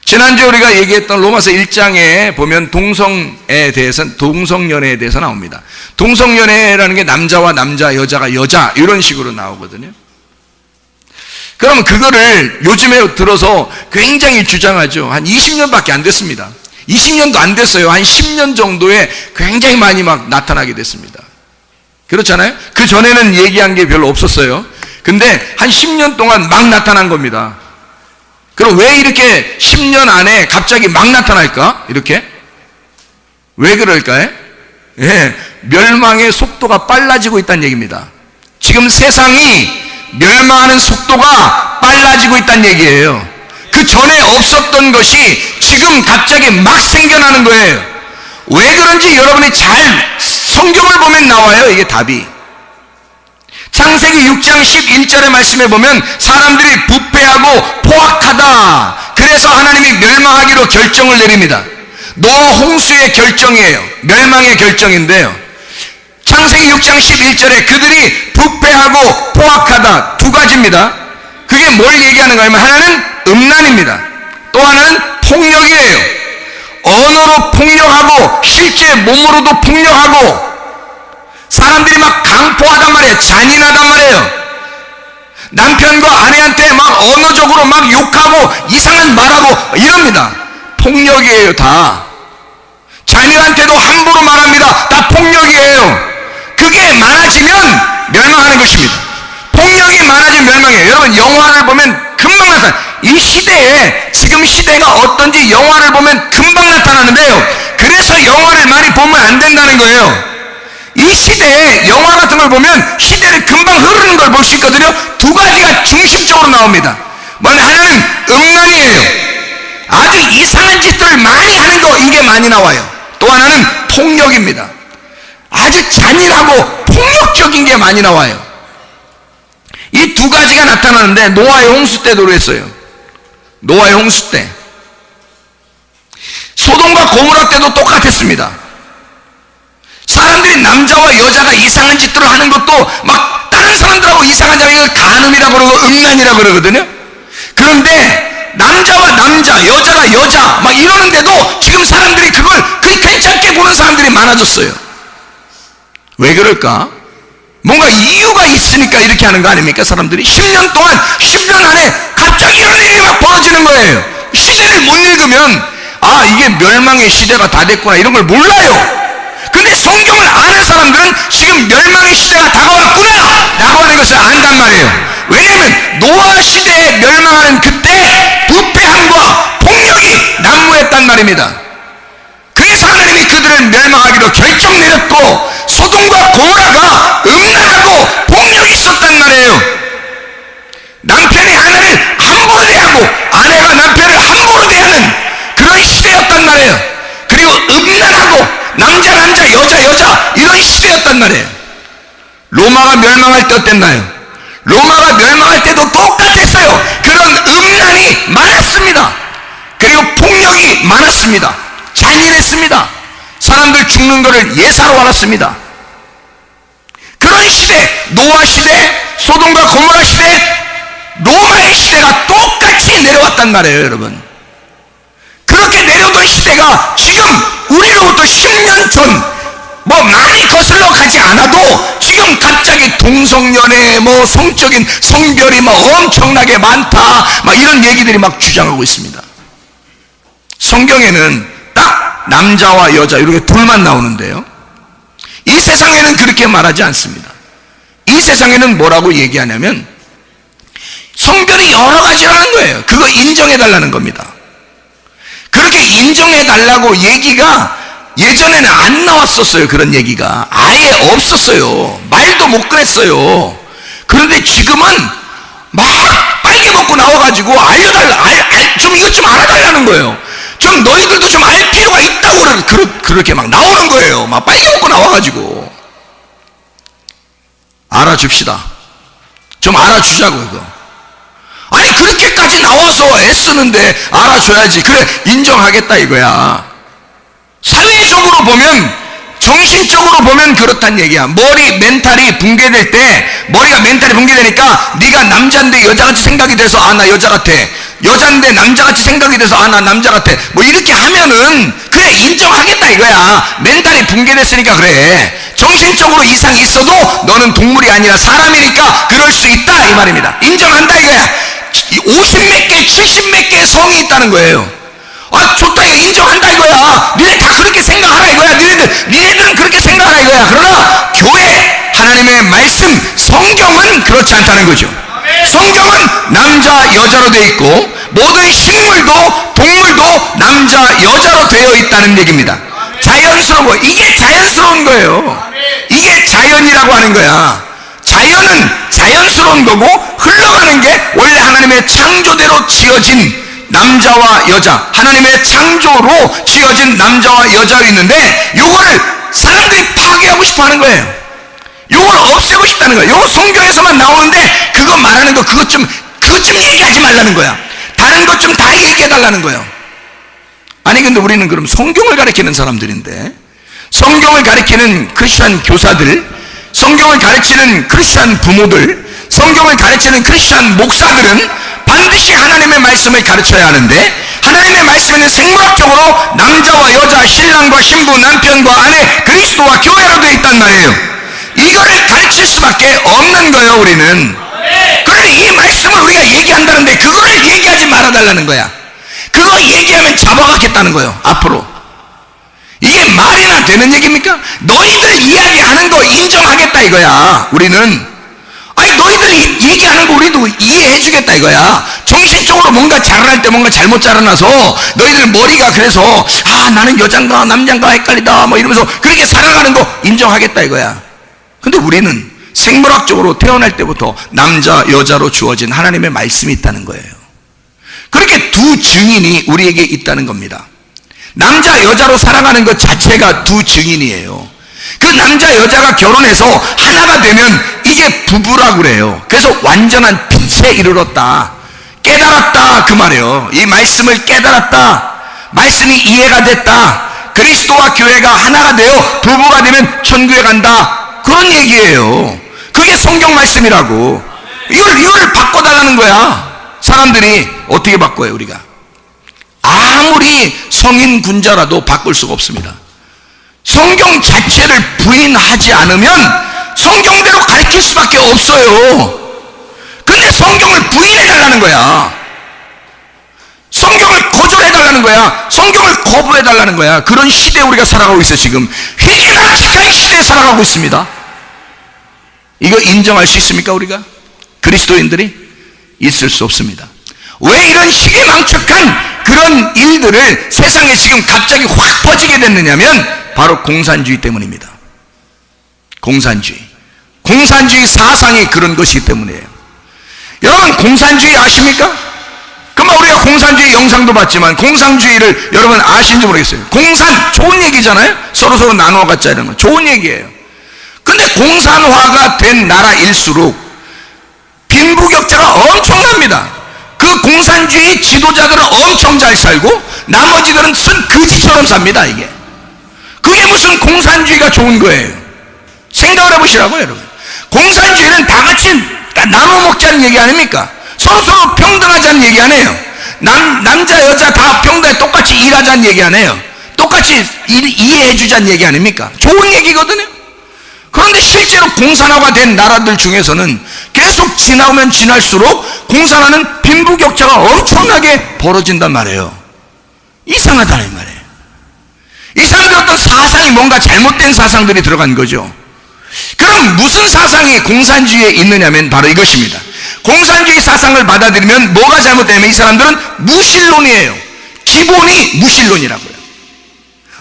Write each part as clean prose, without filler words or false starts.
지난주에 우리가 얘기했던 로마서 1장에 보면 동성연애에 대해서 나옵니다. 동성연애라는 게 남자와 남자, 여자가 여자 이런 식으로 나오거든요. 그러면 그거를 요즘에 들어서 굉장히 주장하죠. 한 20년밖에 안 됐습니다. 20년도 안 됐어요. 한 10년 정도에 굉장히 많이 막 나타나게 됐습니다. 그렇잖아요? 그 전에는 얘기한 게 별로 없었어요. 근데 한 10년 동안 막 나타난 겁니다. 그럼 왜 이렇게 10년 안에 갑자기 막 나타날까? 이렇게? 왜 그럴까요? 예, 멸망의 속도가 빨라지고 있다는 얘기입니다. 지금 세상이 멸망하는 속도가 빨라지고 있다는 얘기예요. 그 전에 없었던 것이 지금 갑자기 막 생겨나는 거예요. 왜 그런지 여러분이 잘 성경을 보면 나와요. 이게 답이. 창세기 6장 11절의 말씀에 보면 사람들이 부패하고 포악하다. 그래서 하나님이 멸망하기로 결정을 내립니다. 노아 홍수의 결정이에요. 멸망의 결정인데요. 창세기 6장 11절에 그들이 부패하고 포악하다. 두 가지입니다. 그게 뭘 얘기하는가 하면 하나는 음란입니다. 또 하나는 폭력이에요. 언어로 폭력하고 실제 몸으로도 폭력하고 사람들이 막 강포하단 말이에요. 잔인하단 말이에요. 남편과 아내한테 막 언어적으로 막 욕하고 이상한 말하고 이럽니다. 폭력이에요. 다. 자녀한테도 함부로 말합니다. 다 폭력이에요. 그게 많아지면 멸망하는 것입니다. 폭력이 많아지면 멸망이에요. 여러분 영화를 보면 금방 나타나요. 이 시대에 지금 시대가 어떤지 영화를 보면 금방 나타나는데요. 그래서 영화를 많이 보면 안 된다는 거예요. 이 시대에 영화 같은 걸 보면 시대를 금방 흐르는 걸 볼 수 있거든요. 두 가지가 중심적으로 나옵니다. 먼저 하나는 음란이에요. 아주 이상한 짓들을 많이 하는 거, 이게 많이 나와요. 또 하나는 폭력입니다. 아주 잔인하고 폭력적인 게 많이 나와요. 이 두 가지가 나타나는데 노아의 홍수 때도 그랬어요. 노아의 홍수 때. 소돔과 고모라 때도 똑같았습니다. 사람들이 남자와 여자가 이상한 짓들을 하는 것도 막 다른 사람들하고 이상한 짓을 이걸 간음이라고 그러고 음란이라고 그러거든요. 그런데 남자와 남자, 여자가 여자 막 이러는데도 지금 사람들이 그걸 그렇게 괜찮게 보는 사람들이 많아졌어요. 왜 그럴까? 뭔가 이유가 있으니까 이렇게 하는 거 아닙니까? 사람들이 10년 동안 10년 안에 갑자기 이런 일이 막 벌어지는 거예요. 시대를 못 읽으면 아 이게 멸망의 시대가 다 됐구나 이런 걸 몰라요. 근데 성경을 아는 사람들은 지금 멸망의 시대가 다가왔구나 라고 하는 것을 안단 말이에요. 왜냐하면 노아 시대에 멸망하는 그때 부패함과 폭력이 난무했단 말입니다. 그래서 하나님이 그들을 멸망하기로 결정 내렸고 소돔과 고모라가 음란하고 폭력이 있었단 말이에요. 남편이 아내를 함부로 대하고 아내가 남편을 함부로 대하는 그런 시대였단 말이에요. 그리고 음란하고 남자 여자 이런 시대였단 말이에요. 로마가 멸망할 때 어땠나요? 로마가 멸망할 때도 똑같았어요. 그런 음란이 많았습니다. 그리고 폭력이 많았습니다. 잔인했습니다. 사람들 죽는 것을 예사로 알았습니다. 그런 시대, 노아 시대, 소돔과 고모라 시대, 로마의 시대가 똑같이 내려왔단 말이에요. 여러분 그렇게 내려오던 시대가 지금 우리로부터 10년 전 뭐 많이 거슬러 가지 않아도 지금 갑자기 동성연애 뭐 성적인 성별이 막 엄청나게 많다 막 이런 얘기들이 막 주장하고 있습니다. 성경에는 딱 남자와 여자 이렇게 둘만 나오는데요. 이 세상에는 그렇게 말하지 않습니다. 이 세상에는 뭐라고 얘기하냐면 성별이 여러 가지라는 거예요. 그거 인정해 달라는 겁니다. 그렇게 인정해 달라고 얘기가 예전에는 안 나왔었어요. 그런 얘기가 아예 없었어요. 말도 못 그랬어요. 그런데 지금은 막 빨개 먹고 나와가지고 좀 이것 좀 알아달라는 거예요. 좀 너희들도 좀 알 필요가 있다고 그렇게 막 나오는 거예요. 막 빨개 먹고 나와가지고 알아줍시다. 좀 알아주자고 이거. 아니 그렇게까지 나와서 애쓰는데 알아줘야지. 그래 인정하겠다 이거야. 사회적으로 보면 정신적으로 보면 그렇단 얘기야. 멘탈이 붕괴될 때 머리가 멘탈이 붕괴되니까 네가 남자인데 여자같이 생각이 돼서 아 나 여자 같아. 여잔데 남자같이 생각이 돼서 아 나 남자 같아 뭐 이렇게 하면은 그래 인정하겠다 이거야. 멘탈이 붕괴됐으니까 그래. 정신적으로 이상이 있어도 너는 동물이 아니라 사람이니까 그럴 수 있다 이 말입니다. 인정한다 이거야. 50몇 개 70몇 개의 성이 있다는 거예요. 아 좋다 이거 인정한다 이거야. 니네 다 그렇게 생각하라 이거야. 니네들은 그렇게 생각하라 이거야. 그러나 교회 하나님의 말씀 성경은 그렇지 않다는 거죠. 성경은 남자 여자로 되어 있고 모든 식물도 동물도 남자 여자로 되어 있다는 얘기입니다. 자연스러운 거. 이게 자연스러운 거예요. 이게 자연이라고 하는 거야. 자연은 자연스러운 거고 흘러가는 게 원래 하나님의 창조대로 지어진 남자와 여자, 하나님의 창조로 지어진 남자와 여자로 있는데 요거를 사람들이 파괴하고 싶어 하는 거예요. 요걸 없애고 싶다는 거예요. 요거 성경에서만 나오는데 그거 말하는 거 그것 좀 얘기하지 말라는 거야. 다른 것 좀 다 얘기해 달라는 거예요. 아니 근데 우리는 그럼 성경을 가르치는 사람들인데 성경을 가르치는 크리스찬 교사들, 성경을 가르치는 크리스찬 부모들, 성경을 가르치는 크리스찬 목사들은 반드시 하나님의 말씀을 가르쳐야 하는데 하나님의 말씀에는 생물학적으로 남자와 여자, 신랑과 신부, 남편과 아내, 그리스도와 교회로 되어 있단 말이에요. 이거를 가르칠 수밖에 없는 거예요. 우리는. 그런데 이 말씀을 우리가 얘기한다는데 그거를 얘기하지 말아달라는 거야. 그거 얘기하면 잡아가겠다는 거예요. 앞으로. 이게 말이나 되는 얘기입니까? 너희들 이야기하는 거 인정하겠다 이거야. 우리는. 아니 너희들 얘기하는 거 우리도 이해해 주겠다 이거야. 정신적으로 뭔가 자라날 때 뭔가 잘못 자라나서 너희들 머리가 그래서 아 나는 여잔가 남잔가 헷갈리다 뭐 이러면서 그렇게 살아가는 거 인정하겠다 이거야. 근데 우리는 생물학적으로 태어날 때부터 남자 여자로 주어진 하나님의 말씀이 있다는 거예요. 그렇게 두 증인이 우리에게 있다는 겁니다. 남자 여자로 살아가는 것 자체가 두 증인이에요. 그 남자 여자가 결혼해서 하나가 되면 이게 부부라고 그래요. 그래서 완전한 빛에 이르렀다, 깨달았다 그 말이에요. 이 말씀을 깨달았다, 말씀이 이해가 됐다, 그리스도와 교회가 하나가 되어 부부가 되면 천국에 간다, 그런 얘기예요. 그게 성경 말씀이라고. 이걸 바꿔달라는 거야. 사람들이 어떻게 바꿔요? 우리가 아무리 성인 군자라도 바꿀 수가 없습니다. 성경 자체를 부인하지 않으면 성경대로 가르칠 수밖에 없어요. 근데 성경을 부인해달라는 거야. 성경을 거절해달라는 거야. 성경을 거부해달라는 거야. 그런 시대에 우리가 살아가고 있어요. 지금 휘기락식한 시대에 살아가고 있습니다. 이거 인정할 수 있습니까? 우리가 그리스도인들이 있을 수 없습니다. 왜 이런 시기망측한 그런 일들을 세상에 지금 갑자기 확 퍼지게 됐느냐면 바로 공산주의 때문입니다. 공산주의 사상이 그런 것이기 때문이에요. 여러분 공산주의 아십니까? 그럼 우리가 공산주의 영상도 봤지만 공산주의를 여러분 아시는지 모르겠어요. 공산 좋은 얘기잖아요. 서로 나누어 갖자 이런 거 좋은 얘기예요. 근데 공산화가 된 나라일수록 빈부격차가 엄청납니다. 그 공산주의 지도자들은 엄청 잘 살고 나머지들은 무슨 거지처럼 삽니다. 이게 그게 무슨 공산주의가 좋은 거예요. 생각을 해보시라고요. 여러분 공산주의는 다 같이 나눠 먹자는 얘기 아닙니까? 서로 평등하자는 얘기 안 해요. 남자 여자 다 평등해 똑같이 일하자는 얘기 안 해요. 똑같이 이해해 주자는 얘기 아닙니까? 좋은 얘기거든요. 그런데 실제로 공산화가 된 나라들 중에서는 계속 지나오면 지날수록 공산화는 빈부격차가 엄청나게 벌어진단 말이에요. 이상하다는 말이에요. 이 사람들 어떤 사상이 뭔가 잘못된 사상들이 들어간 거죠. 그럼 무슨 사상이 공산주의에 있느냐면 바로 이것입니다. 공산주의 사상을 받아들이면 뭐가 잘못되냐면 이 사람들은 무신론이에요. 기본이 무신론이라고요.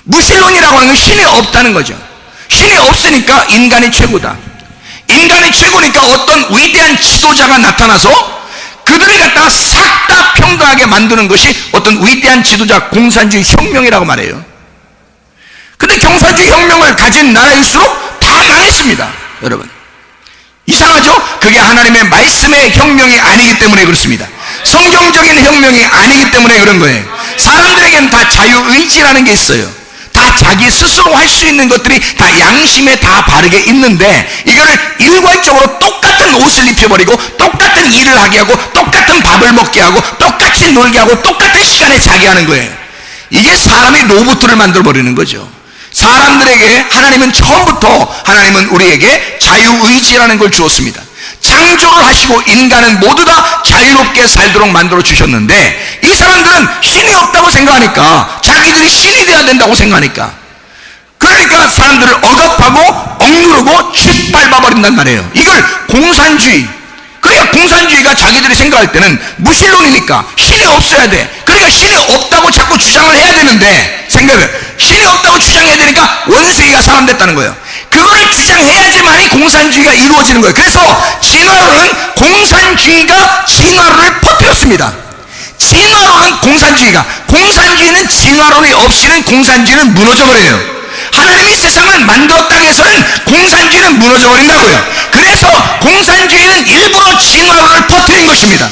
무신론이라고 하는 건 신이 없다는 거죠. 신이 없으니까 인간이 최고다. 인간이 최고니까 어떤 위대한 지도자가 나타나서 그들을 갖다가 싹 다 평등하게 만드는 것이 어떤 위대한 지도자 공산주의 혁명이라고 말해요. 근데 공산주의 혁명을 가진 나라일수록 다 망했습니다. 여러분 이상하죠? 그게 하나님의 말씀의 혁명이 아니기 때문에 그렇습니다. 성경적인 혁명이 아니기 때문에 그런 거예요. 사람들에게는 다 자유의지라는 게 있어요. 다 자기 스스로 할 수 있는 것들이 다 양심에 다 바르게 있는데 이거를 일괄적으로 똑같은 옷을 입혀버리고 똑같은 일을 하게 하고 똑같은 밥을 먹게 하고 똑같이 놀게 하고 똑같은 시간에 자게 하는 거예요. 이게 사람이 로봇을 만들어버리는 거죠. 사람들에게 하나님은 처음부터 하나님은 우리에게 자유의지라는 걸 주었습니다. 창조를 하시고 인간은 모두 다 자유롭게 살도록 만들어 주셨는데 이 사람들은 신이 없다고 생각하니까 자기들이 신이 되어야 된다고 생각하니까 그러니까 사람들을 억압하고 억누르고 짓밟아버린단 말이에요. 이걸 공산주의. 그러니까 공산주의가 자기들이 생각할 때는 무신론이니까 신이 없어야 돼. 그러니까 신이 없다고 자꾸 주장을 해야 되는데 생각해. 신이 없다고 주장해야 되니까 원숭이가 사람 됐다는 거예요. 그거를 주장해야지만이 공산주의가 이루어지는 거예요. 그래서 진화론은 공산주의가 진화론을 퍼뜨렸습니다. 진화론은 공산주의는 진화론이 없이는 공산주의는 무너져버려요. 하나님이 세상을 만들었다고 해서는 공산주의는 무너져버린다고요. 그래서 공산주의는 일부러 진화론을 퍼뜨린 것입니다.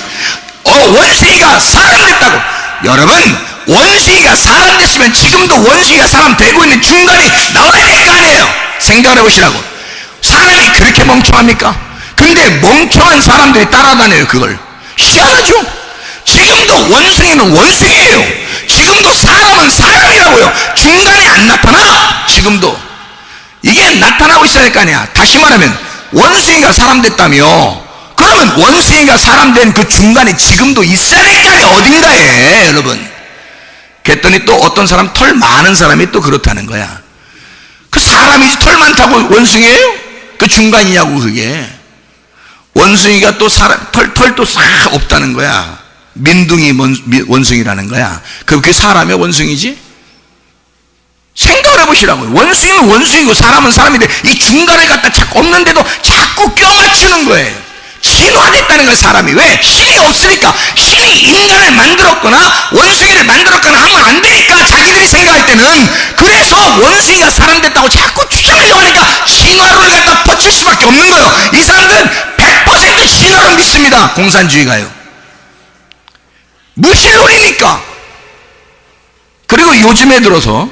원숭이가 사람 됐다고. 여러분, 원숭이가 사람 됐으면 지금도 원숭이가 사람 되고 있는 중간이 나와야 될 거 아니에요. 생각을 해보시라고. 사람이 그렇게 멍청합니까? 근데 멍청한 사람들이 따라다녀요. 그걸 희한하죠. 지금도 원숭이는 원숭이에요. 지금도 사람은 사람이라고요. 중간에 안 나타나. 지금도 이게 나타나고 있어야 될 거 아니야. 다시 말하면 원숭이가 사람 됐다며 그러면 원숭이가 사람 된 그 중간에 지금도 있어야 될 거 아니야. 어딘가에. 여러분, 그랬더니 또 어떤 사람, 털 많은 사람이 또 그렇다는 거야. 그 사람이지 털 많다고 원숭이에요? 그 중간이냐고. 그게 원숭이가 또 사람 털도 싹 없다는 거야. 민둥이 원숭이라는 거야. 그게 사람의 원숭이지? 생각을 해보시라고요. 원숭이는 원숭이고 사람은 사람인데 이 중간에 갖다 자꾸 없는데도 자꾸 껴맞추는 거예요. 진화됐다는 거예요. 사람이. 왜? 신이 없으니까. 신이 인간을 만들었거나 원숭이를 만들었거나 하면 안 되니까 자기들이 생각할 때는. 그래서 원숭이가 사람 됐다고 자꾸 주장하려고 하니까 진화론을 갖다 퍼칠 수밖에 없는 거예요. 이 사람들은 100% 진화론 믿습니다. 공산주의가요. 무신론이니까. 그리고 요즘에 들어서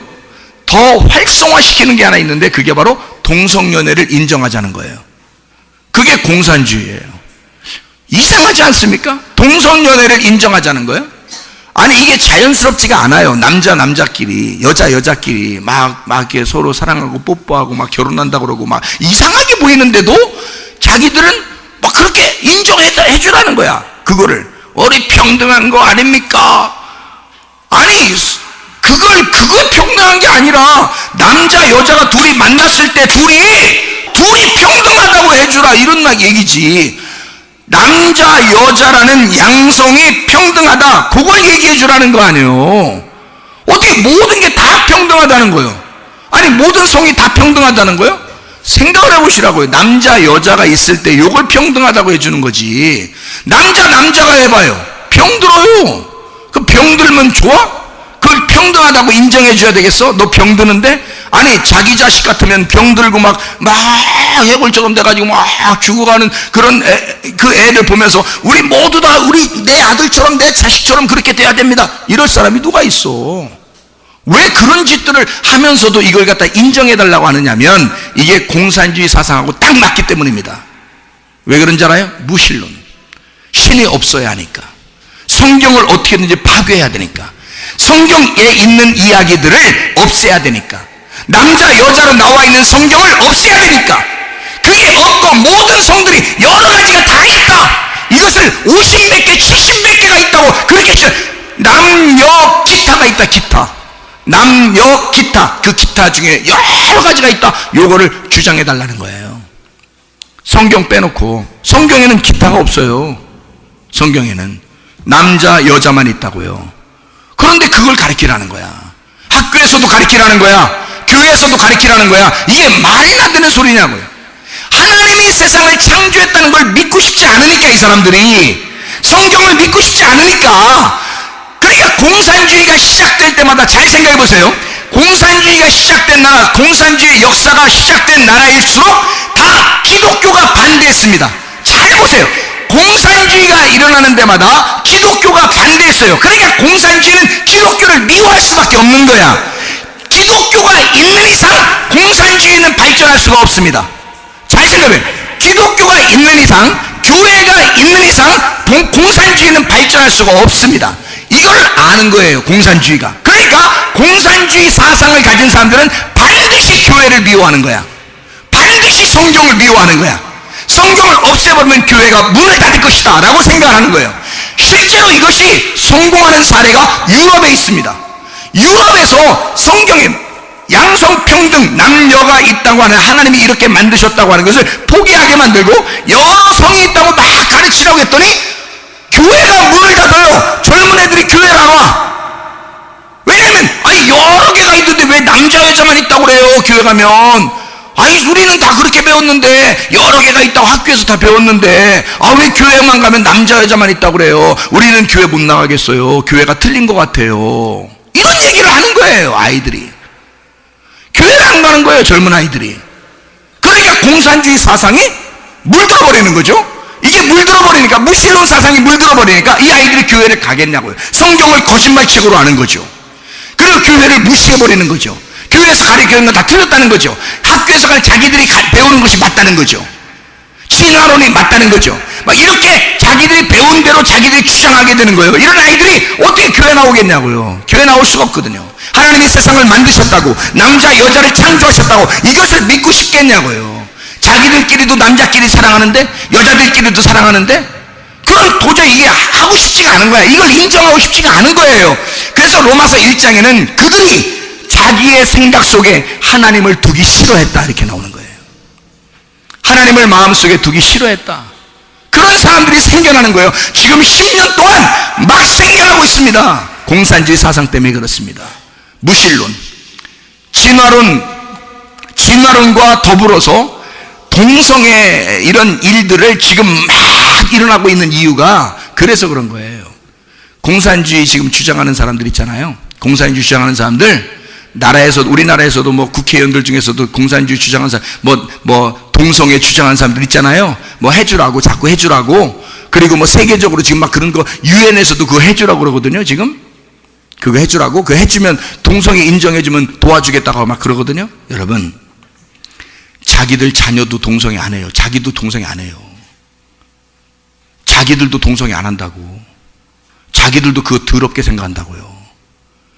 더 활성화시키는 게 하나 있는데 그게 바로 동성연애를 인정하자는 거예요. 그게 공산주의예요. 이상하지 않습니까? 동성연애를 인정하자는 거예요. 아니 이게 자연스럽지가 않아요. 남자끼리 여자끼리 막 이렇게 서로 사랑하고 뽀뽀하고 막 결혼한다고 그러고 막 이상하게 보이는데도 자기들은 막 그렇게 인정해 주라는 거야. 그거를. 우리 평등한 거 아닙니까? 아니 그걸 평등한 게 아니라 남자 여자가 둘이 만났을 때 둘이 평등하다고 해주라 이런 얘기지. 남자 여자라는 양성이 평등하다 그걸 얘기해 주라는 거 아니에요. 어떻게 모든 게 다 평등하다는 거예요? 아니 모든 성이 다 평등하다는 거예요? 생각을 해보시라고요. 남자 여자가 있을 때 이걸 평등하다고 해주는 거지. 남자가 해봐요. 병들어요. 그 병들면 좋아? 그걸 평등하다고 인정해 줘야 되겠어? 너 병드는데? 아니 자기 자식 같으면 병들고 막 해골처럼 돼가지고 막 죽어가는 그런 그 애를 보면서 우리 모두 다 내 아들처럼 내 자식처럼 그렇게 돼야 됩니다. 이럴 사람이 누가 있어? 왜 그런 짓들을 하면서도 이걸 갖다 인정해 달라고 하느냐면 이게 공산주의 사상하고 딱 맞기 때문입니다. 왜 그런지 알아요? 무신론. 신이 없어야 하니까. 성경을 어떻게든지 파괴해야 되니까. 성경에 있는 이야기들을 없애야 되니까. 남자 여자로 나와 있는 성경을 없애야 되니까. 그게 없고 모든 성들이 여러 가지가 다 있다. 이것을 50몇 개 70몇 개가 있다고 그렇게 남녀 기타가 있다. 기타 남녀 기타 그 기타 중에 여러 가지가 있다. 요거를 주장해 달라는 거예요. 성경 빼놓고. 성경에는 기타가 없어요. 성경에는 남자 여자만 있다고요. 그런데 그걸 가르치라는 거야. 학교에서도 가르치라는 거야. 교회에서도 가르치라는 거야. 이게 말이나 되는 소리냐고요. 하나님이 세상을 창조했다는 걸 믿고 싶지 않으니까 이 사람들이 성경을 믿고 싶지 않으니까. 그러니까 공산주의가 시작될 때마다 잘 생각해 보세요. 공산주의가 시작된 나라, 공산주의 역사가 시작된 나라일수록 다 기독교가 반대했습니다. 잘 보세요. 공산주의가 일어나는 데마다 기독교가 반대했어요. 그러니까 공산주의는 기독교를 미워할 수밖에 없는 거야. 기독교가 있는 이상 공산주의는 발전할 수가 없습니다. 잘 생각해요. 기독교가 있는 이상, 교회가 있는 이상 공산주의는 발전할 수가 없습니다. 이걸 아는 거예요, 공산주의가. 그러니까 공산주의 사상을 가진 사람들은 반드시 교회를 미워하는 거야. 반드시 성경을 미워하는 거야. 성경을 없애버리면 교회가 문을 닫을 것이다 라고 생각하는 거예요. 실제로 이것이 성공하는 사례가 유럽에 있습니다. 유럽에서 성경에 양성평등, 남녀가 있다고 하는, 하나님이 이렇게 만드셨다고 하는 것을 포기하게 만들고 여러 성이 있다고 막 가르치라고 했더니 교회가 문을 닫아요. 젊은 애들이 교회를 안 와. 왜냐면 여러 개가 있는데 왜 남자 여자만 있다고 그래요, 교회 가면. 우리는 다 그렇게 배웠는데, 여러 개가 있다고 학교에서 다 배웠는데 왜 교회만 가면 남자 여자만 있다고 그래요. 우리는 교회 못 나가겠어요. 교회가 틀린 것 같아요. 이런 얘기를 하는 거예요, 아이들이. 교회를 안 가는 거예요, 젊은 아이들이. 그러니까 공산주의 사상이 물들어버리는 거죠. 이게 물들어버리니까, 무신론 사상이 물들어버리니까 이 아이들이 교회를 가겠냐고요. 성경을 거짓말책으로 하는 거죠. 그리고 교회를 무시해버리는 거죠. 교회에서 가르치는 건 다 틀렸다는 거죠. 학교에서 자기들이 배우는 것이 맞다는 거죠. 진화론이 맞다는 거죠. 막 이렇게 자기들이 배운 대로 자기들이 주장하게 되는 거예요. 이런 아이들이 어떻게 교회 나오겠냐고요. 교회 나올 수가 없거든요. 하나님이 세상을 만드셨다고, 남자 여자를 창조하셨다고, 이것을 믿고 싶겠냐고요. 자기들끼리도 남자끼리 사랑하는데, 여자들끼리도 사랑하는데, 그건 도저히 이게 하고 싶지가 않은 거야. 이걸 인정하고 싶지가 않은 거예요. 그래서 로마서 1장에는 그들이 자기의 생각 속에 하나님을 두기 싫어했다 이렇게 나오는 거예요. 하나님을 마음속에 두기 싫어했다. 그런 사람들이 생겨나는 거예요. 지금 10년 동안 막 생겨나고 있습니다. 공산주의 사상 때문에 그렇습니다. 무신론, 진화론과 더불어서 동성애 이런 일들을 지금 막 일어나고 있는 이유가 그래서 그런 거예요. 공산주의 지금 주장하는 사람들 있잖아요. 공산주의 주장하는 사람들, 우리나라에서도 뭐 국회의원들 중에서도 공산주의 주장하는 사람, 동성애 주장하는 사람들 있잖아요. 자꾸 해주라고. 그리고 세계적으로 지금 막 그런 거, 유엔에서도 그거 해주라고 그러거든요, 지금. 그거 해주라고. 그거 해주면, 동성애 인정해주면 도와주겠다고 막 그러거든요. 여러분, 자기들 자녀도 동성애 안 해요. 자기도 동성애 안 해요. 자기들도 동성애 안 한다고. 자기들도 그거 더럽게 생각한다고요.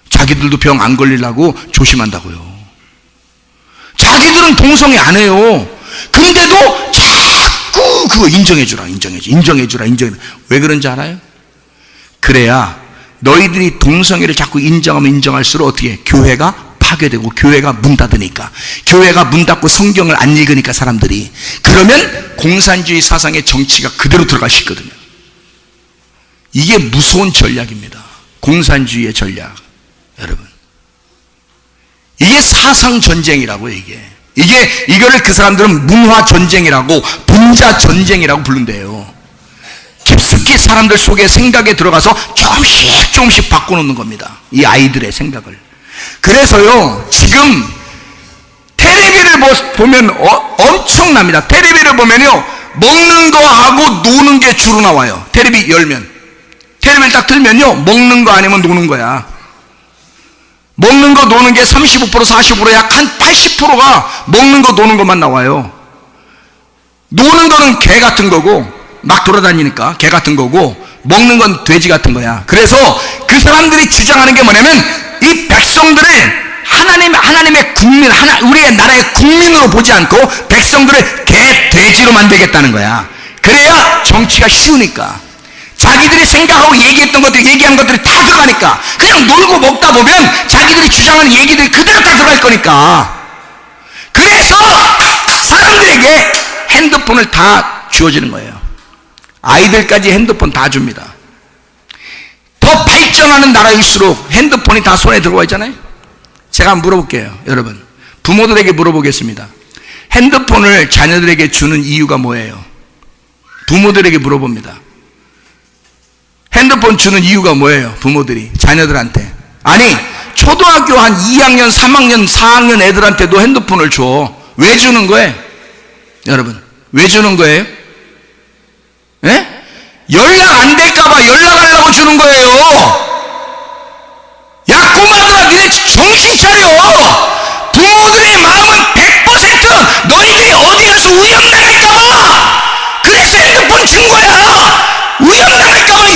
자기들도 병 안 걸리려고 조심한다고요. 자기들은 동성애 안 해요. 근데도 자꾸 그거 인정해주라. 왜 그런지 알아요? 그래야 너희들이 동성애를 자꾸 인정하면 인정할수록 어떻게 교회가 파괴되고, 교회가 문 닫으니까, 교회가 문 닫고 성경을 안 읽으니까 사람들이, 그러면 공산주의 사상의 정치가 그대로 들어갈 수 있거든요. 이게 무서운 전략입니다. 공산주의의 전략. 여러분, 이게 사상 전쟁이라고. 이거를 그 사람들은 문화 전쟁이라고, 분자 전쟁이라고 부른대요. 깊숙이 사람들 속에 생각에 들어가서 조금씩 바꿔놓는 겁니다, 이 아이들의 생각을. 그래서요, 지금 텔레비를 보면 엄청납니다. 텔레비를 보면요, 먹는 거 하고 노는 게 주로 나와요. 텔레비 열면, 텔레비를 딱 틀면요, 먹는 거 아니면 노는 거야. 먹는 거 노는 게 35% 40%, 약 한 80%가 먹는 거 노는 것만 나와요. 노는 거는 개 같은 거고, 막 돌아다니니까 개 같은 거고, 먹는 건 돼지 같은 거야. 그래서 그 사람들이 주장하는 게 뭐냐면, 이 백성들을 하나님의 국민, 우리의 나라의 국민으로 보지 않고 백성들을 개, 돼지로 만들겠다는 거야. 그래야 정치가 쉬우니까. 자기들이 생각하고 얘기한 것들이 다 들어가니까, 그냥 놀고 먹다 보면 자기들이 주장하는 얘기들이 그대로 다 들어갈 거니까. 그래서 사람들에게 핸드폰을 다 주어지는 거예요. 아이들까지 핸드폰 다 줍니다. 더 발전하는 나라일수록 핸드폰이 다 손에 들어와 있잖아요. 제가 한번 물어볼게요, 여러분. 부모들에게 물어보겠습니다. 핸드폰을 자녀들에게 주는 이유가 뭐예요? 부모들에게 물어봅니다. 핸드폰 주는 이유가 뭐예요? 부모들이 자녀들한테. 아니, 초등학교 한 2학년, 3학년, 4학년 애들한테도 핸드폰을 줘. 왜 주는 거예요? 여러분, 왜 주는 거예요? 예? 연락 안 될까봐 연락하려고 주는 거예요. 야, 꼬마들아, 니네 정신 차려. 우영당할까봐 그래서 핸드폰 준 거야. 우영당할까봐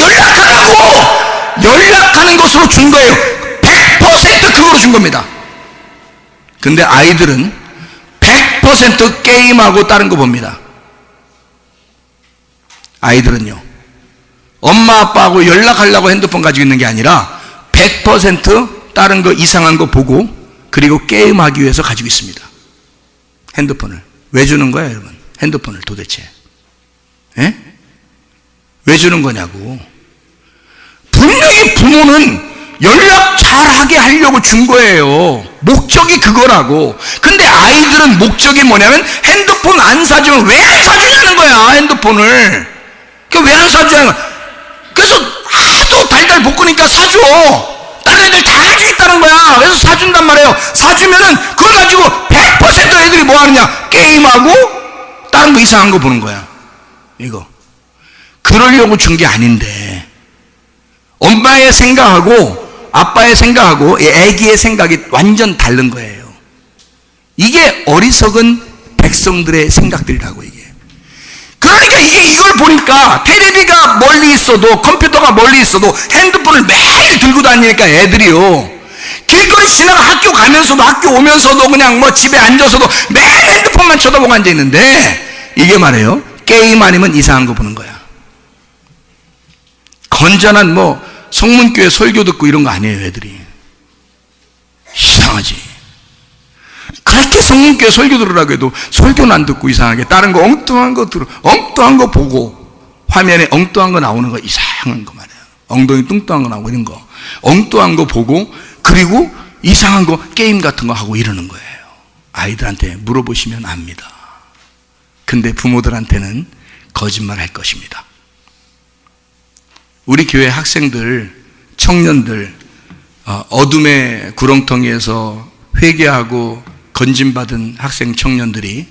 연락하는 것으로 준 거예요. 100% 그거로 준 겁니다. 근데 아이들은 100% 게임하고 다른 거 봅니다. 아이들은요, 엄마 아빠하고 연락하려고 핸드폰 가지고 있는 게 아니라 100% 다른 거 이상한 거 보고 그리고 게임하기 위해서 가지고 있습니다. 핸드폰을. 왜 주는 거야 여러분? 핸드폰을 도대체 왜 주는 거냐고. 분명히 부모는 연락 잘하게 하려고 준 거예요. 목적이 그거라고. 근데 아이들은 목적이 뭐냐면 핸드폰 안 사주면 왜 안 사주냐는 거야. 핸드폰을 왜 안 사주냐는 거야. 그래서 하도 달달 볶으니까 사줘. 다른 애들 다 가지고 있다는 거야. 그래서 사준단 말이에요. 사주면은 그걸 가지고 100% 애들이 뭐 하느냐, 게임하고 다른 거 이상한 거 보는 거야. 이거 그러려고 준 게 아닌데 엄마의 생각하고 아빠의 생각하고 애기의 생각이 완전 다른 거예요. 이게 어리석은 백성들의 생각들이라고. 이게 그러니까 이걸 보니까 텔레비가 멀리 있어도 컴퓨터가 멀리 있어도 핸드폰을 매일 들고 다니니까 애들이요, 길거리 지나가 학교 가면서도 학교 오면서도 그냥 뭐 집에 앉아서도 매일 핸드폰만 쳐다보고 앉아 있는데 이게 말이에요, 게임 아니면 이상한 거 보는 거야. 건전한 뭐 성문교회 설교 듣고 이런 거 아니에요. 애들이 이상하지. 그렇게 성문교회 설교 들으라고 해도 설교는 안 듣고 이상하게 다른 거 엉뚱한 거 들어, 엉뚱한 거 보고, 화면에 엉뚱한 거 나오는 거, 이상한 거 말이에요. 엉덩이 뚱뚱한 거 나오고 이런 거 엉뚱한 거 보고 그리고 이상한 거 게임 같은 거 하고 이러는 거예요. 아이들한테 물어보시면 압니다. 근데 부모들한테는 거짓말 할 것입니다. 우리 교회 학생들, 청년들, 어둠의 구렁텅이에서 회개하고 건진받은 학생 청년들이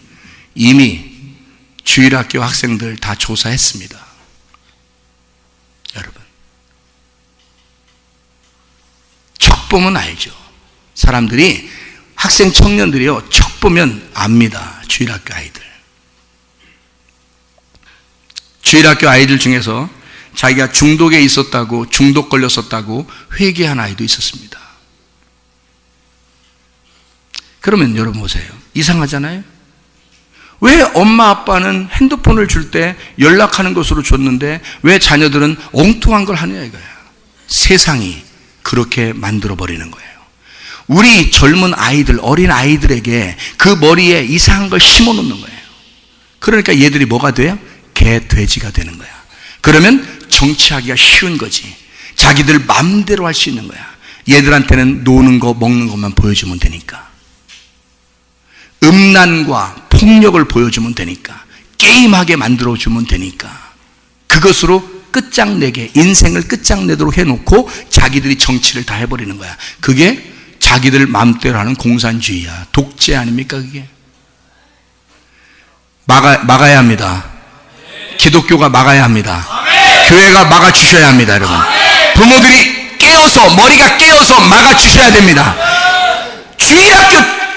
이미 주일학교 학생들 다 조사했습니다. 여러분, 척 보면 알죠. 사람들이, 학생 청년들이요, 척 보면 압니다. 주일학교 아이들. 주일학교 아이들 중에서 자기가 중독에 있었다고, 중독 걸렸었다고 회개한 아이도 있었습니다. 그러면 여러분 보세요. 이상하잖아요? 왜 엄마 아빠는 핸드폰을 줄 때 연락하는 것으로 줬는데 왜 자녀들은 엉뚱한 걸 하느냐 이거야. 세상이 그렇게 만들어버리는 거예요. 우리 젊은 아이들, 어린 아이들에게 그 머리에 이상한 걸 심어 놓는 거예요. 그러니까 얘들이 뭐가 돼요? 개, 돼지가 되는 거야. 그러면 정치하기가 쉬운 거지. 자기들 마음대로 할 수 있는 거야. 얘들한테는 노는 거, 먹는 것만 보여주면 되니까. 음란과 폭력을 보여주면 되니까. 게임하게 만들어주면 되니까. 그것으로 끝장내게, 인생을 끝장내도록 해놓고 자기들이 정치를 다 해버리는 거야. 그게 자기들 마음대로 하는 공산주의야. 독재 아닙니까 그게? 막아야 합니다. 기독교가 막아야 합니다. 교회가 막아주셔야 합니다. 여러분, 부모들이 깨어서, 머리가 깨어서 막아주셔야 됩니다. 주일학교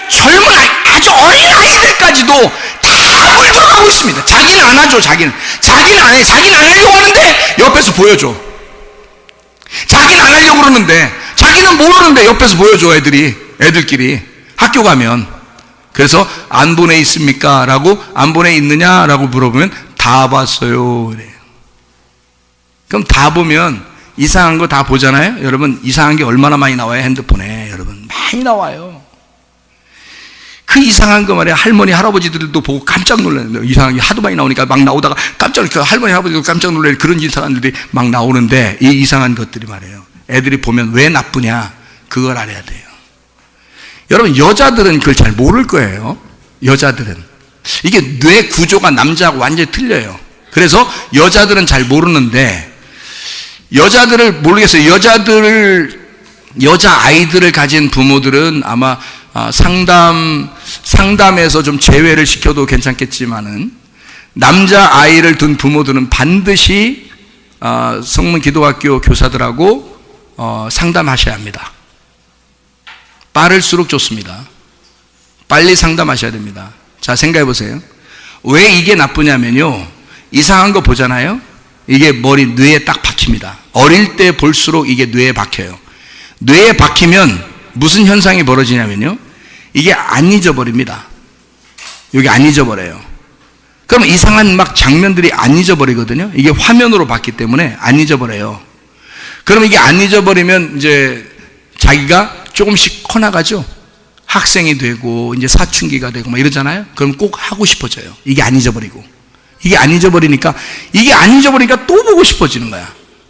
젊은 아주 어린 아이들까지도 다 물들어가고 있습니다. 자기는 안 하죠. 자기는 안 해. 자기는 안 하려고 하는데 옆에서 보여줘. 자기는 안 하려고 그러는데, 자기는 모르는데 옆에서 보여줘. 애들끼리 학교 가면. 그래서 안 보내 있습니까? 라고, 안 보내 있느냐? 라고 물어보면 다 봤어요. 그래요. 그럼 다 보면 이상한 거 다 보잖아요. 여러분, 이상한 게 얼마나 많이 나와요? 핸드폰에. 여러분, 많이 나와요. 그 이상한 거 말이야. 할머니 할아버지들도 보고 깜짝 놀라요. 이상한 게 하도 많이 나오니까 막 나오다가 깜짝 놀라요. 할머니 할아버지도 깜짝 놀라요. 그런 사람들이 막 나오는데, 이 이상한 것들이 말이에요, 애들이 보면 왜 나쁘냐, 그걸 알아야 돼요. 여러분, 여자들은 그걸 잘 모를 거예요. 여자들은 이게 뇌 구조가 남자하고 완전히 틀려요. 그래서 여자들은 잘 모르는데, 여자들을 모르겠어요. 여자 아이들을 가진 부모들은 아마 상담에서 좀 제외를 시켜도 괜찮겠지만은, 남자 아이를 둔 부모들은 반드시 성문 기도학교 교사들하고 상담하셔야 합니다. 빠를수록 좋습니다. 빨리 상담하셔야 됩니다. 자, 생각해 보세요. 왜 이게 나쁘냐면요, 이상한 거 보잖아요. 이게 뇌에 딱 박힙니다. 어릴 때 볼수록 이게 뇌에 박혀요. 뇌에 박히면 무슨 현상이 벌어지냐면요, 이게 안 잊어버립니다. 여기 안 잊어버려요. 그럼 이상한 막 장면들이 안 잊어버리거든요. 이게 화면으로 봤기 때문에 안 잊어버려요. 그럼 이게 안 잊어버리면 이제 자기가 조금씩 커나가죠. 학생이 되고 이제 사춘기가 되고 막 이러잖아요. 그럼 꼭 하고 싶어져요. 이게 안 잊어버리고. 이게 안 잊어버리니까 또 보고 싶어지는 거야.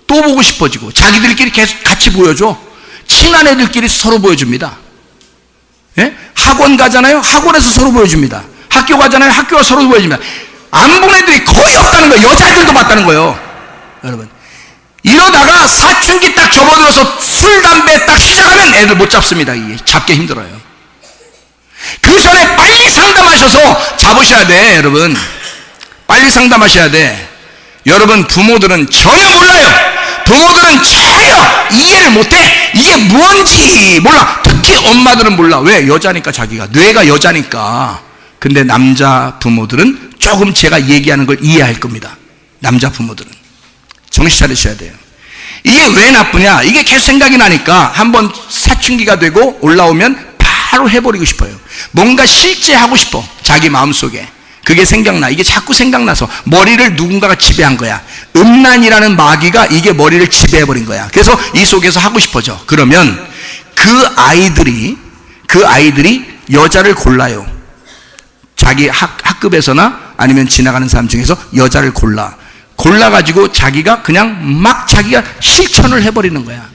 또 보고 싶어지고, 자기들끼리 계속 같이 보여줘. 친한 애들끼리 서로 보여줍니다. 예? 학원 가잖아요. 학원에서 서로 보여줍니다. 학교 가잖아요. 학교가 서로 보여줍니다. 안 본 애들이 거의 없다는 거예요. 여자애들도 봤다는 거예요. 여러분, 이러다가 사춘기 딱 접어들어서 술, 담배 딱 시작하면 애들 못 잡습니다. 이게 잡기 힘들어요. 그 전에 빨리 상담하셔서 잡으셔야 돼. 여러분, 빨리 상담하셔야 돼. 여러분, 부모들은 전혀 몰라요. 부모들은 전혀 이해를 못해. 이게 뭔지 몰라. 특히 엄마들은 몰라. 왜? 여자니까, 자기가 뇌가 여자니까. 근데 남자 부모들은 조금 제가 얘기하는 걸 이해할 겁니다. 남자 부모들은 정신 차리셔야 돼요. 이게 왜 나쁘냐? 이게 계속 생각이 나니까 한번 사춘기가 되고 올라오면 바로 해버리고 싶어요. 뭔가 실제 하고 싶어. 자기 마음속에 그게 생각나. 이게 자꾸 생각나서 머리를 누군가가 지배한 거야. 음란이라는 마귀가 이게 머리를 지배해버린 거야. 그래서 이 속에서 하고 싶어져. 그러면 그 아이들이 여자를 골라요. 자기 학급에서나 아니면 지나가는 사람 중에서 여자를 골라가지고 자기가 그냥 막 자기가 실천을 해버리는 거야.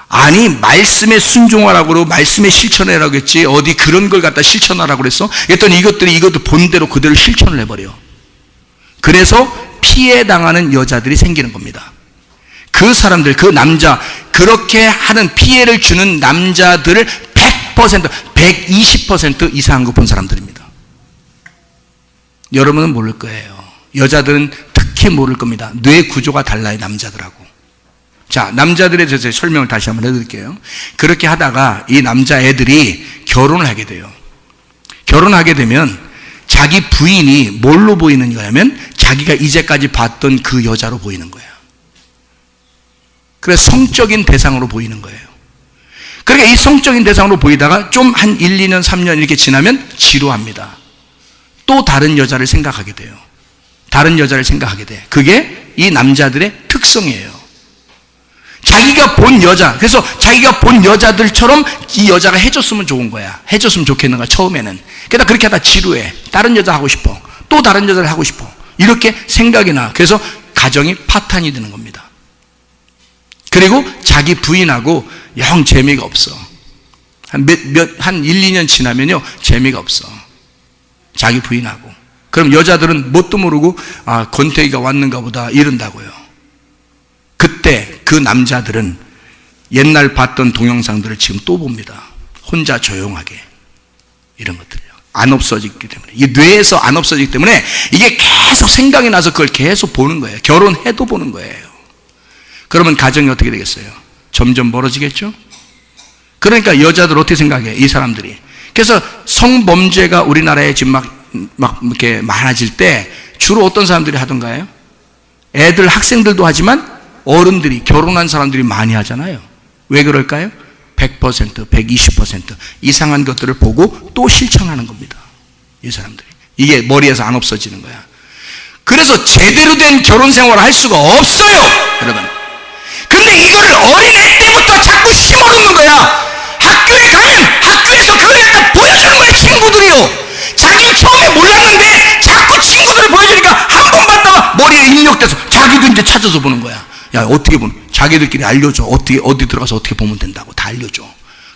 아니, 말씀에 순종하라고 그러고 말씀에 실천하라고 했지 어디 그런 걸 갖다 실천하라고 그랬어? 그랬더니 이것도 본대로 그대로 실천을 해버려. 그래서 피해당하는 여자들이 생기는 겁니다. 그 사람들, 그 남자, 그렇게 하는 피해를 주는 남자들을 100%, 120% 이상한 거 본 사람들입니다. 여러분은 모를 거예요. 여자들은 특히 모를 겁니다. 뇌 구조가 달라요, 남자들하고. 자, 남자들에 대해서 설명을 다시 한번 해드릴게요. 그렇게 하다가 이 남자애들이 결혼을 하게 돼요. 결혼하게 되면 자기 부인이 뭘로 보이는 거냐면 자기가 이제까지 봤던 그 여자로 보이는 거예요. 그래서 성적인 대상으로 보이는 거예요. 그러니까 이 성적인 대상으로 보이다가 좀 한 1, 2년, 3년 이렇게 지나면 지루합니다. 또 다른 여자를 생각하게 돼요. 다른 여자를 생각하게 돼. 그게 이 남자들의 특성이에요. 자기가 본 여자, 그래서 자기가 본 여자들처럼 이 여자가 해줬으면 좋은 거야. 해줬으면 좋겠는 거야, 처음에는. 그러다 그렇게 하다 지루해. 다른 여자 하고 싶어. 또 다른 여자를 하고 싶어. 이렇게 생각이 나. 그래서 가정이 파탄이 되는 겁니다. 그리고 자기 부인하고 영 재미가 없어. 한 1, 2년 지나면요, 재미가 없어. 자기 부인하고. 그럼 여자들은 뭣도 모르고, 아, 권태기가 왔는가 보다, 이런다고요. 그때 그 남자들은 옛날 봤던 동영상들을 지금 또 봅니다. 혼자 조용하게. 이런 것들이요. 안 없어지기 때문에. 이 뇌에서 안 없어지기 때문에 이게 계속 생각이 나서 그걸 계속 보는 거예요. 결혼해도 보는 거예요. 그러면 가정이 어떻게 되겠어요? 점점 멀어지겠죠? 그러니까 여자들 어떻게 생각해? 이 사람들이. 그래서 성범죄가 우리나라에 지금 막 이렇게 많아질 때 주로 어떤 사람들이 하던가요? 애들, 학생들도 하지만 어른들이, 결혼한 사람들이 많이 하잖아요. 왜 그럴까요? 100%, 120% 이상한 것들을 보고 또 실천하는 겁니다. 이 사람들이. 이게 머리에서 안 없어지는 거야. 그래서 제대로 된 결혼 생활을 할 수가 없어요, 여러분. 근데 이거를 어린애 때부터 자꾸 심어놓는 거야. 학교에 가면 학교에서 그걸 갖다 보여주는 거야, 친구들이요. 자기는 처음에 몰랐는데 자꾸 친구들을 보여주니까 한 번 봤다가 머리에 입력돼서 자기도 이제 찾아서 보는 거야. 야, 어떻게 보는, 자기들끼리 알려줘. 어디 들어가서 어떻게 보면 된다고 다 알려줘.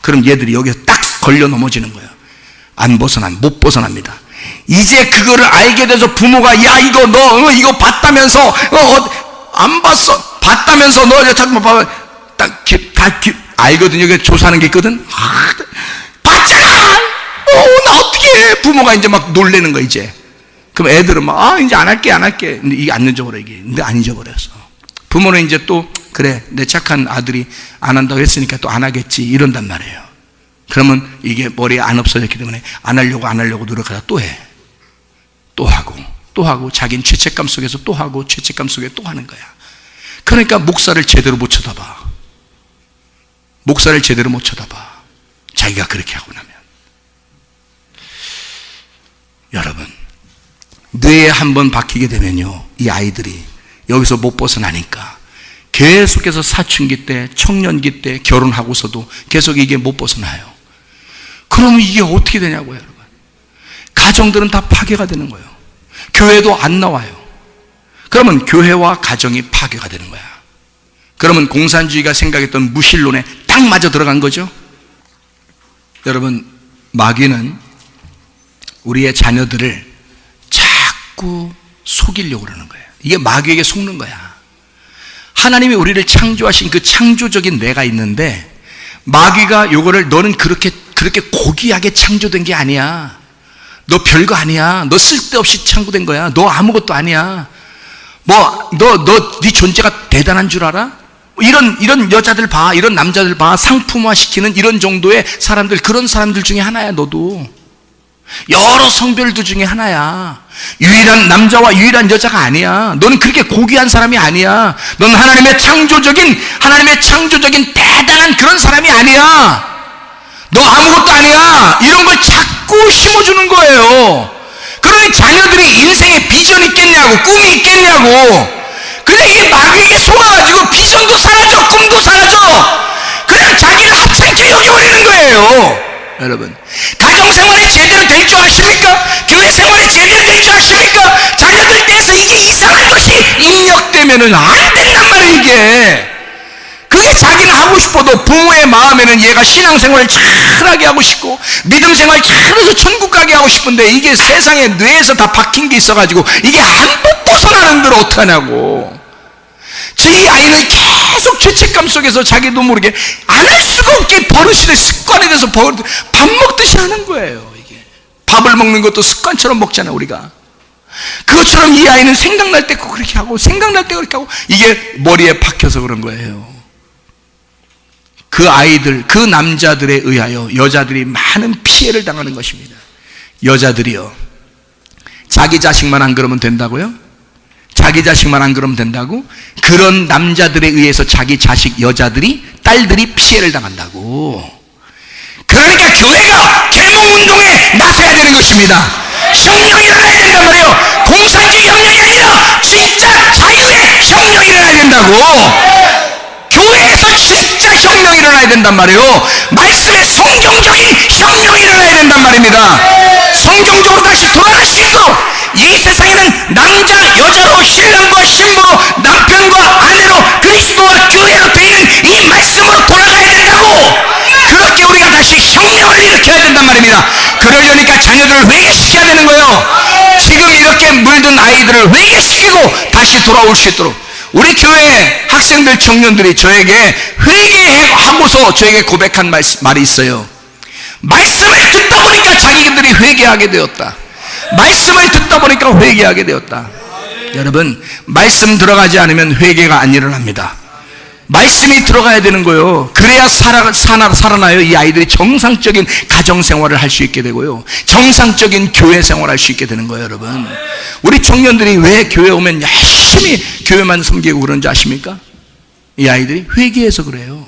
그럼 얘들이 여기서 딱 걸려 넘어지는 거야. 못 벗어납니다. 이제 그거를 알게 돼서 부모가, 야, 이거 너 이거 봤다면서, 안 봤어. 봤다면서 너 이제 자꾸 봐봐. 알거든요. 이게 조사하는 게 있거든. 봤잖아! 나 어떻게 해? 부모가 이제 막 놀래는 거야, 이제. 그럼 애들은 막, 이제 안 할게. 근데 이게 안 잊어버려, 이게. 근데 안 잊어버렸어. 부모는 이제 또, 그래, 내 착한 아들이 안 한다고 했으니까 또 안 하겠지, 이런단 말이에요. 그러면 이게 머리에 안 없어졌기 때문에 안 하려고 노력하다 또 해. 또 하고 또 하고, 자기는 죄책감 속에서 또 하고 죄책감 속에 또 하는 거야. 그러니까 목사를 제대로 못 쳐다봐. 목사를 제대로 못 쳐다봐. 자기가 그렇게 하고 나면. 여러분, 뇌에 한번 박히게 되면요, 이 아이들이 여기서 못 벗어나니까 계속해서 사춘기 때, 청년기 때, 결혼하고서도 계속 이게 못 벗어나요. 그러면 이게 어떻게 되냐고요, 여러분. 가정들은 다 파괴가 되는 거예요. 교회도 안 나와요. 그러면 교회와 가정이 파괴가 되는 거야. 그러면 공산주의가 생각했던 무신론에 딱 맞아 들어간 거죠. 여러분, 마귀는 우리의 자녀들을 자꾸 속이려고 그러는 거예요. 이게 마귀에게 속는 거야. 하나님이 우리를 창조하신 그 창조적인 내가 있는데, 마귀가 요거를 너는 그렇게 고귀하게 창조된 게 아니야. 너 별거 아니야. 너 쓸데없이 창조된 거야. 너 아무것도 아니야. 네 존재가 대단한 줄 알아? 이런 여자들 봐, 이런 남자들 봐, 상품화 시키는 이런 정도의 사람들, 그런 사람들 중에 하나야, 너도. 여러 성별들 중에 하나야. 유일한 남자와 유일한 여자가 아니야. 너는 그렇게 고귀한 사람이 아니야. 넌 하나님의 창조적인 대단한 그런 사람이 아니야. 너 아무것도 아니야. 이런 걸 자꾸 심어주는 거예요. 그러니 자녀들이 인생에 비전이 있겠냐고, 꿈이 있겠냐고. 그냥 이게 마귀에게 속아가지고 비전도 사라져, 꿈도 사라져. 그냥 자기를 하찮게 여겨버리는 거예요. 여러분, 가정생활이 제대로 될 줄 아십니까? 교회생활이 제대로 될 줄 아십니까? 자녀들 떼서 이게 이상한 것이 입력되면은 안 된단 말이에요. 이게 그게 자기는 하고 싶어도 부모의 마음에는 얘가 신앙생활을 잘하게 하고 싶고 믿음생활 잘해서 천국 가게 하고 싶은데, 이게 세상에 뇌에서 다 박힌 게 있어가지고 이게 안 벗어나는 들 어떡하냐고. 이 아이는 계속 죄책감 속에서 자기도 모르게 안 할 수가 없게 버릇이 돼, 습관이 돼서 밥 먹듯이 하는 거예요. 이게 밥을 먹는 것도 습관처럼 먹잖아, 우리가. 그것처럼 이 아이는 생각날 때 그렇게 하고 생각날 때 그렇게 하고, 이게 머리에 박혀서 그런 거예요. 그 아이들, 그 남자들에 의하여 여자들이 많은 피해를 당하는 것입니다. 여자들이요, 자기 자식만 안 그러면 된다고요? 자기 자식만 안 그러면 된다고? 그런 남자들에 의해서 자기 자식, 여자들이, 딸들이 피해를 당한다고. 그러니까 교회가 계몽운동에 나서야 되는 것입니다. 혁명이 일어나야 된단 말이에요. 공산주의 혁명이 아니라 진짜 자유의 혁명이 일어나야 된다고. 교회에서 진짜 혁명이 일어나야 된단 말이에요. 말씀의 성경적인 혁명이 일어나야 된단 말입니다. 성경적으로 다시 돌아가시고, 이 세상에는 남자, 여자로, 신랑과 신부로, 남편과 아내로, 그리스도와 교회로 되는 이 말씀으로 돌아가야 된다고. 그렇게 우리가 다시 혁명을 일으켜야 된단 말입니다. 그러려니까 자녀들을 회개시켜야 되는 거예요. 지금 이렇게 물든 아이들을 회개시키고 다시 돌아올 수 있도록. 우리 교회 학생들, 청년들이 저에게 회개하고서 저에게 고백한 말이 있어요. 말씀을 듣다 보니까 자기들이 회개하게 되었다. 말씀을 듣다 보니까 회개하게 되었다. 여러분, 말씀 들어가지 않으면 회개가 안 일어납니다. 말씀이 들어가야 되는 거예요. 그래야 살아나요. 이 아이들이 정상적인 가정생활을 할 수 있게 되고요, 정상적인 교회생활을 할 수 있게 되는 거예요. 여러분, 우리 청년들이 왜 교회 오면 열심히 교회만 섬기고 그런지 아십니까? 이 아이들이 회개해서 그래요.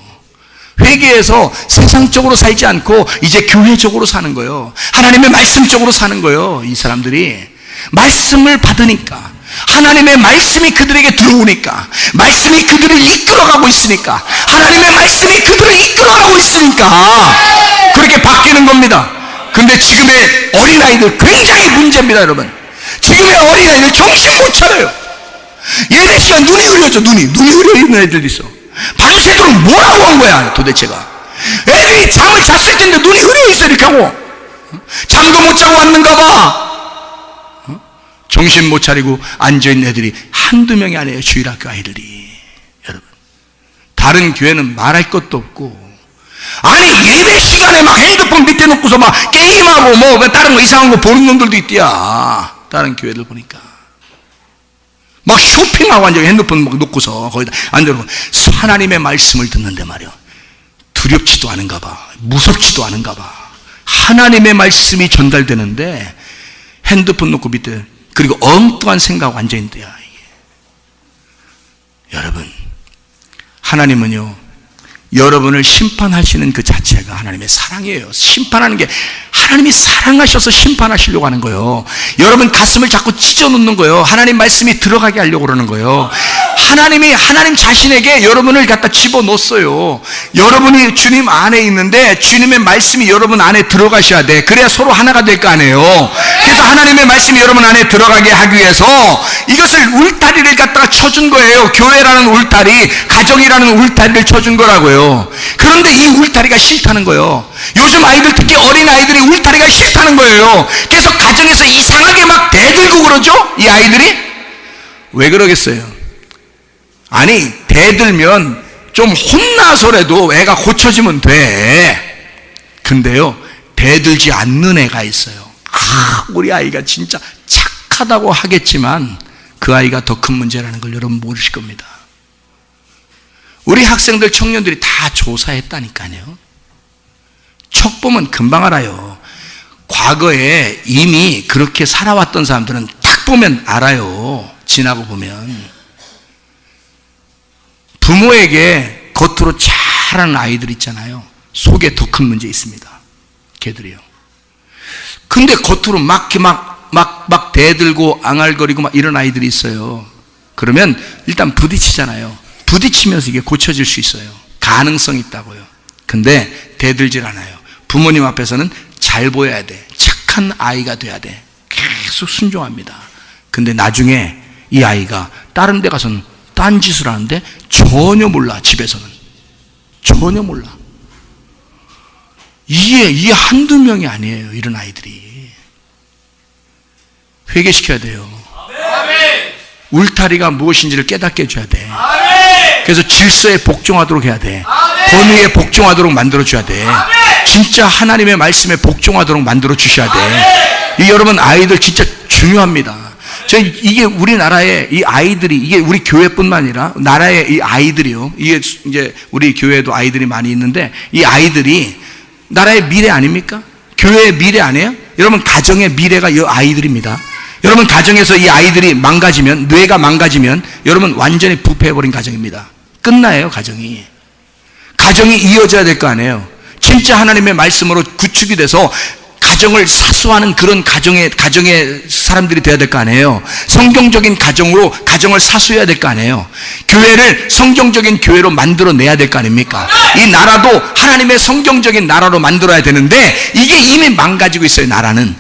회개해서 세상적으로 살지 않고 이제 교회적으로 사는 거예요. 하나님의 말씀적으로 사는 거예요. 이 사람들이 말씀을 받으니까, 하나님의 말씀이 그들에게 들어오니까, 말씀이 그들을 이끌어가고 있으니까, 하나님의 말씀이 그들을 이끌어가고 있으니까 그렇게 바뀌는 겁니다. 근데 지금의 어린아이들 굉장히 문제입니다. 여러분, 지금의 어린아이들 정신 못 차려요. 예배 시간 눈이 흐려져. 눈이 흐려 있는 애들도 있어. 밤새도록 뭐라고 한 거야 도대체가. 애들이 잠을 잤을 텐데 눈이 흐려 있어. 이렇게 하고 잠도 못 자고 왔는가 봐. 정신 못 차리고 앉아있는 애들이 한두 명이 아니에요. 주일학교 아이들이. 여러분, 다른 교회는 말할 것도 없고, 아니 예배 시간에 막 핸드폰 밑에 놓고서 막 게임하고 뭐 다른 거 이상한 거 보는 놈들도 있대야. 다른 교회들 보니까 막 쇼핑하고 앉아 핸드폰 막 놓고서 거기다 앉아놓고 하나님의 말씀을 듣는데 말이야, 두렵지도 않은가 봐, 무섭지도 않은가 봐. 하나님의 말씀이 전달되는데 핸드폰 놓고 밑에 그리고 엉뚱한 생각 완전히 돼요. 여러분, 하나님은요, 여러분을 심판하시는 그 자체가 하나님의 사랑이에요. 심판하는 게 하나님이 사랑하셔서 심판하시려고 하는 거예요. 여러분 가슴을 자꾸 찢어놓는 거예요. 하나님 말씀이 들어가게 하려고 그러는 거예요. 하나님이 하나님 자신에게 여러분을 갖다 집어넣었어요. 여러분이 주님 안에 있는데 주님의 말씀이 여러분 안에 들어가셔야 돼. 그래야 서로 하나가 될 거 아니에요. 그래서 하나님의 말씀이 여러분 안에 들어가게 하기 위해서 이것을 울타리를 갖다가 쳐준 거예요. 교회라는 울타리, 가정이라는 울타리를 쳐준 거라고요. 그런데 이 울타리가 싫다는 거예요. 요즘 아이들, 특히 어린 아이들이 울타리가 싫다는 거예요. 그래서 가정에서 이상하게 막 대들고 그러죠? 이 아이들이? 왜 그러겠어요? 아니, 대들면 좀 혼나서라도 애가 고쳐지면 돼. 근데요, 대들지 않는 애가 있어요. 우리 아이가 진짜 착하다고 하겠지만 그 아이가 더 큰 문제라는 걸 여러분 모르실 겁니다. 우리 학생들, 청년들이 다 조사했다니까요. 척 보면 금방 알아요. 과거에 이미 그렇게 살아왔던 사람들은 딱 보면 알아요. 지나고 보면. 부모에게 겉으로 잘하는 아이들 있잖아요. 속에 더 큰 문제 있습니다. 걔들이요. 근데 겉으로 막 대들고 앙알거리고 막 이런 아이들이 있어요. 그러면 일단 부딪히잖아요. 부딪히면서 이게 고쳐질 수 있어요. 가능성이 있다고요. 근데 대들질 않아요. 부모님 앞에서는 잘 보여야 돼. 착한 아이가 돼야 돼. 계속 순종합니다. 근데 나중에 이 아이가 다른 데 가서는 딴짓을 하는데 전혀 몰라. 집에서는 전혀 몰라. 이게 한두 명이 아니에요. 이런 아이들이. 회개시켜야 돼요. 울타리가 무엇인지를 깨닫게 해줘야 돼. 그래서 질서에 복종하도록 해야 돼. 권위에 복종하도록 만들어줘야 돼. 진짜 하나님의 말씀에 복종하도록 만들어주셔야 돼. 이 여러분 아이들 진짜 중요합니다. 이게 우리나라의 이 아이들이, 이게 우리 교회뿐만 아니라 나라의 이 아이들이요. 이게 이제 우리 교회에도 아이들이 많이 있는데 이 아이들이 나라의 미래 아닙니까? 교회의 미래 아니에요? 여러분 가정의 미래가 이 아이들입니다. 여러분 가정에서 이 아이들이 망가지면, 뇌가 망가지면 여러분 완전히 부패해버린 가정입니다. 끝나요. 가정이 이어져야 될 거 아니에요. 진짜 하나님의 말씀으로 구축이 돼서 가정을 사수하는 그런 가정의 사람들이 되어야 될 거 아니에요. 성경적인 가정으로 가정을 사수해야 될 거 아니에요. 교회를 성경적인 교회로 만들어내야 될 거 아닙니까? 이 나라도 하나님의 성경적인 나라로 만들어야 되는데 이게 이미 망가지고 있어요. 나라는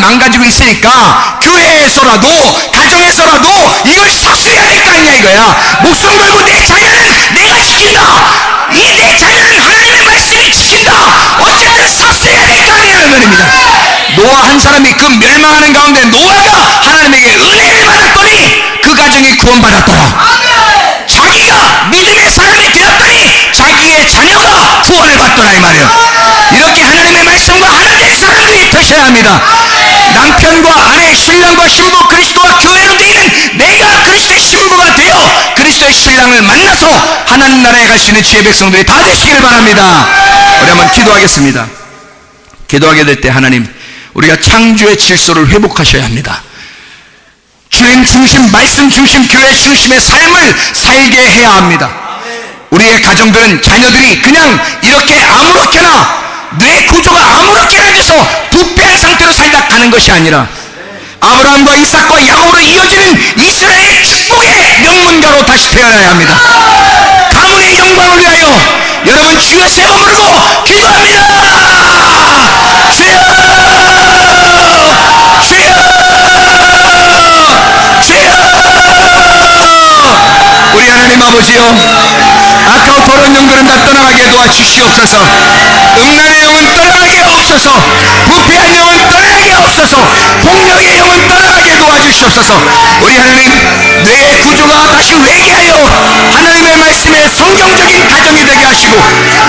망가지고 있으니까 교회에서라도 가정에서라도 이걸 사수해야 될 거 아니냐 이거야. 목숨 걸고 내 자녀는 내가 지킨다. 내 자녀는 하나님의 말씀이 지킨다. 어쨌든 사수해야 될 거 아니냐는 말입니다. 노아 한 사람이 그 멸망하는 가운데 노아가 하나님에게 은혜를 받았더니 그 가정이 구원받았더라. 자기가 믿음의 사람이 되었더니 자기의 자녀가 구원을 받더라 이 말이에요. 이렇게 하나님의 말씀과 하나 된 사람들이 되셔야 합니다. 남편과 아내, 신랑과 신부, 그리스도와 교회로 되는 내가 그리스도의 신부가 되어 그리스도의 신랑을 만나서 하나님 나라에 갈 수 있는 지혜 백성들이 다 되시기를 바랍니다. 우리 한번 기도하겠습니다. 기도하게 될 때 하나님, 우리가 창조의 질서를 회복하셔야 합니다. 주님 중심, 말씀 중심, 교회 중심의 삶을 살게 해야 합니다. 우리의 가정들은, 자녀들이 그냥 이렇게 아무렇게나 뇌 구조가 아무렇게나 돼서 부패한 상태로 살다 가는 것이 아니라 아브라함과 이삭과 야곱으로 이어지는 이스라엘의 축복의 명문가로 다시 태어나야 합니다. 가문의 영광을 위하여 여러분 주여 세 번 부르고 기도합니다. 주여, 주여, 주여. 우리 하나님 아버지요, 아까운 더러운 영들은 다 떠나가게 도와주시옵소서. 음란의 영은 떠나가게 없어서, 부패한 영은 떠나가게 없어서, 폭력의 영은 떠나가게 도와주시옵소서. 우리 하나님, 뇌의 구조가 다시 회개하여 하나님의 말씀에 성경적인 가정이 되게 하시고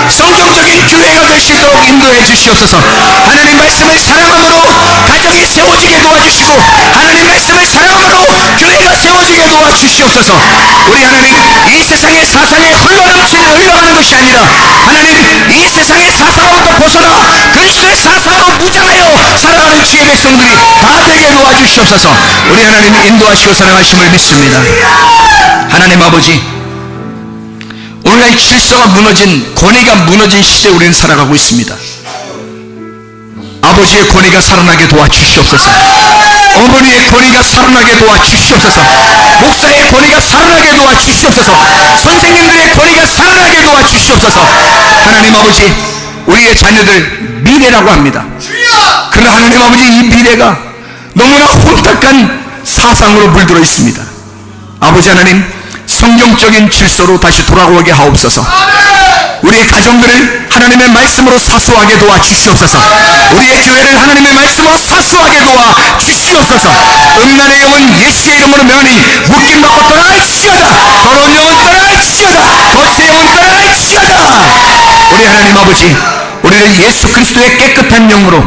성경적인 교회가 될 수 있도록 인도해 주시옵소서. 하나님 말씀을 사랑함으로 가정이 세워지게 도와주시고 하나님 말씀을 사랑함으로 교회가 세워지게 도와주시옵소서. 우리 하나님, 이 세상의 사상에 흘러가는 것이 아니라 하나님, 이 세상의 사상으로부터 벗어나 그리스도의 사상으로 무장하여 살아가는 지혜를 백성들이 다 되게 도와주시옵소서. 우리 하나님 인도하시고 사랑하심을 믿습니다. 하나님 아버지, 오늘날 질서가 무너진, 권위가 무너진 시대에 우리는 살아가고 있습니다. 아버지의 권위가 살아나게 도와주시옵소서. 어머니의 권위가 살아나게 도와주시옵소서. 목사의 권위가 살아나게 도와주시옵소서. 선생님들의 권위가 살아나게 도와주시옵소서. 하나님 아버지, 우리의 자녀들 미래라고 합니다. 그러나 하나님 아버지, 이 미래가 너무나 혼탁한 사상으로 물들어 있습니다. 아버지 하나님, 성경적인 질서로 다시 돌아오게 하옵소서. 우리의 가정들을 하나님의 말씀으로 사수하게 도와주시옵소서. 우리의 교회를 하나님의 말씀으로 사수하게 도와주시옵소서. 음란의 영은 예수의 이름으로 명하니 묶임받고 떠날지어다. 더러운 영은 떠날지어다. 거짓의 영은 떠날지어다. 우리 하나님 아버지, 우리를 예수 그리스도의 깨끗한 영으로,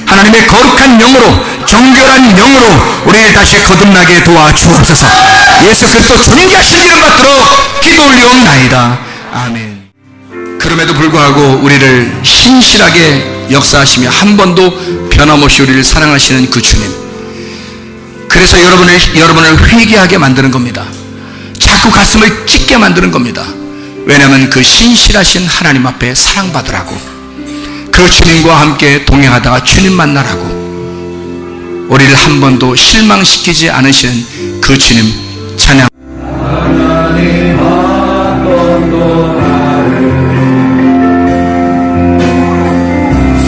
하나님의 거룩한 영으로, 정결한 영으로 우리를 다시 거듭나게 도와주옵소서. 예수 그리스도 존귀하신 이름 받도록 기도 올리옵나이다. 아멘. 그럼에도 불구하고 우리를 신실하게 역사하시며 한 번도 변함없이 우리를 사랑하시는 그 주님, 그래서 여러분을 회개하게 만드는 겁니다. 자꾸 가슴을 찢게 만드는 겁니다. 왜냐하면 그 신실하신 하나님 앞에 사랑받으라고, 그 주님과 함께 동행하다가 주님 만나라고, 우리를 한 번도 실망시키지 않으시는 그 주님 찬양. 하나님 한 번도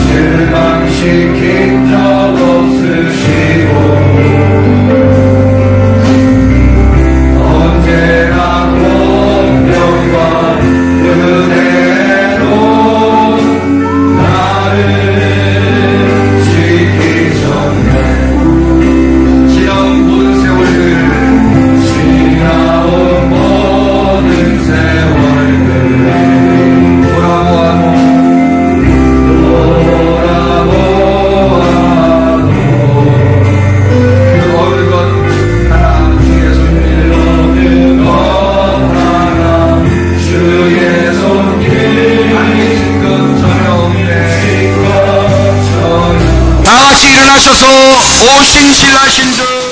실망시킨 적 없으시고 언제나 공평과 은혜로 나를 지키셨네. 지나온 모든 세월들, 지나온 모든 세월들 돌아보아도 다 같이 일어나셔서 오 신실하신 주